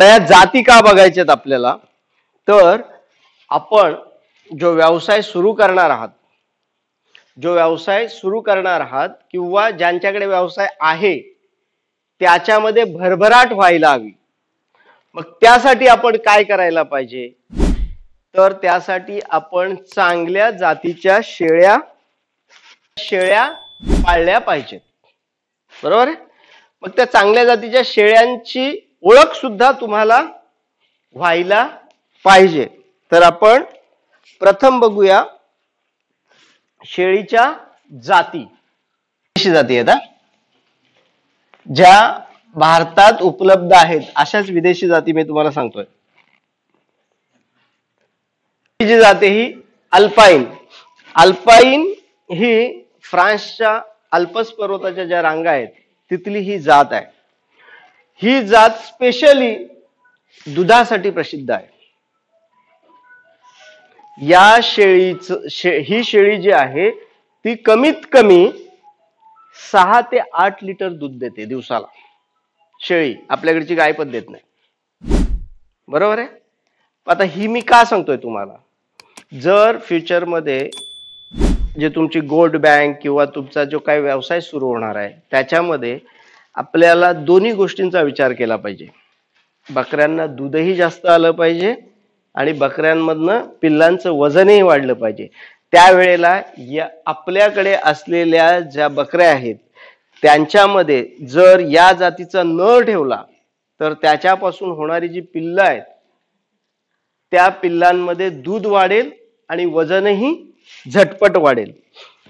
आता या जाती का बघायच्यात आपल्याला, तर आपण जो व्यवसाय सुरू करणार आहात किंवा ज्यांच्याकडे व्यवसाय आहे त्याच्यामध्ये भरभराट व्हायला हवी, मग त्यासाठी आपण काय करायला पाहिजे, तर त्यासाठी आपण चांगल्या जातीच्या शेळ्या पाळल्या पाहिजेत, बरोबर आहे. मग त्या चांगल्या जातीच्या शेळ्यांची ओळख सुद्धा तुम्हाला व्हायला पाहिजे. तर आपण प्रथम बघूया शेळीच्या जाती. विदेशी जाती आहेत, ज्या भारतात उपलब्ध आहेत अशाच विदेशी जाती मी तुम्हाला सांगतोय. जी जाते ही अल्पाईन ही फ्रान्सच्या अल्पस पर्वताच्या ज्या रांगा आहेत तिथली ही जात आहे. ही जात स्पेशली दुधासाठी प्रसिद्ध आहे. या ही शेळी जी आहे ती कमीत कमी 6 ते 8 लिटर दूध देते दिवसाला. शेळी, आपल्याकडची गाय पण देत नाही, बरोबर आहे. आता ही मी का सांगतोय तुम्हाला, जर फ्युचर मध्ये जे तुमची गोल्ड बँक किंवा तुमचा जो काही व्यवसाय सुरू होणार आहे त्याच्यामध्ये आपल्याला दोन्ही गोष्टींचा विचार केला पाहिजे. बकऱ्यांना दूधही जास्त आलं पाहिजे आणि बकऱ्यांमधनं पिल्लांचं वजनही वाढलं पाहिजे. त्यावेळेला आपल्याकडे असलेल्या ज्या बकऱ्या आहेत त्यांच्यामध्ये जर या जातीचा नर ठेवला तर त्याच्यापासून होणारी जी पिल्लं आहेत त्या पिल्लांमध्ये दूध वाढेल आणि वजनही झटपट वाढेल.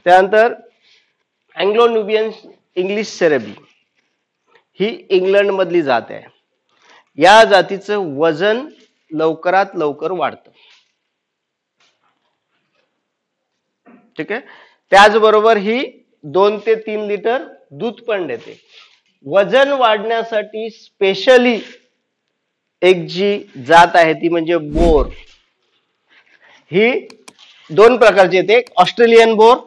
त्यानंतर अँग्लो नुबियन इंग्लिश सेरेबी ही इंग्लंड मधली जात आहे. या जातीचं वजन लवकरात लवकर वाढतं, ठीक आहे. त्याचबरोबर ही 2 ते 3 लिटर दूध पण देते. वजन वाढण्यासाठी स्पेशली एक जी जात आहे ती म्हणजे बोर. ही 2 प्रकारची येते, एक ऑस्ट्रेलियन बोर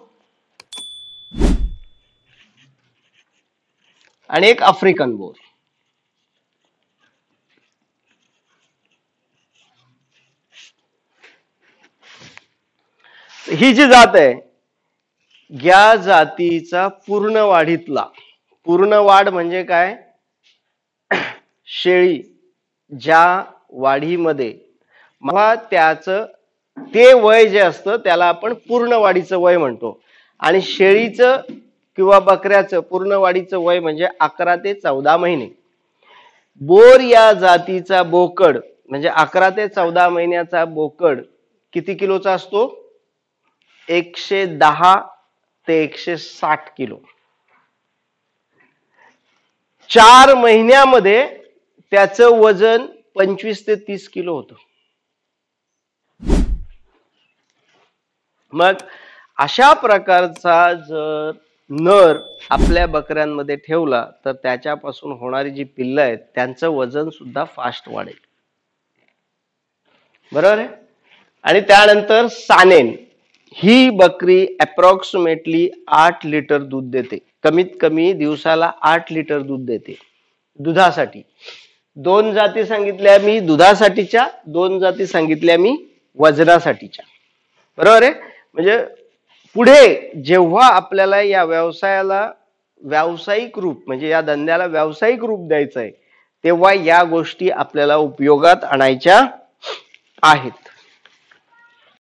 आणि एक आफ्रिकन बोर. ही जी जात आहे या जातीचा पूर्ण वाढ म्हणजे काय, शेळी ज्या वाढीमध्ये त्याचं ते वय जे असतं त्याला आपण पूर्ण वाढीचं वय म्हणतो. आणि शेळीचं किंवा बकऱ्याचं पूर्ण वाढीचं वय म्हणजे 11 ते 14 महिने. बोर या जातीचा बोकड म्हणजे 11 ते 14 महिन्याचा बोकड किती किलोचा असतो, 110 ते 160 किलो. 4 महिन्यामध्ये त्याचं वजन 25 ते 30 किलो होतं. मग अशा प्रकारचा जर नर आपल्या बकऱ्यांमध्ये ठेवला तर त्याच्यापासून होणारी जी पिल्लं आहेत त्यांचं वजन सुद्धा फास्ट वाढेल, बरोबर आहे. आणि त्यानंतर सानेन ही बकरी अप्रॉक्सिमेटली 8 लिटर दूध देते, कमीत कमी दिवसाला 8 लिटर दूध देते दुधासाठी. 2 जाती सांगितल्या मी दुधासाठीच्या, 2 जाती सांगितल्या मी वजनासाठीच्या, बरोबर आहे. म्हणजे पुढे जेव्हा आपल्याला या व्यवसायाला व्यावसायिक रूप म्हणजे या धंद्याला व्यावसायिक रूप द्यायचं आहे तेव्हा या गोष्टी आपल्याला उपयोगात आणायच्या आहेत.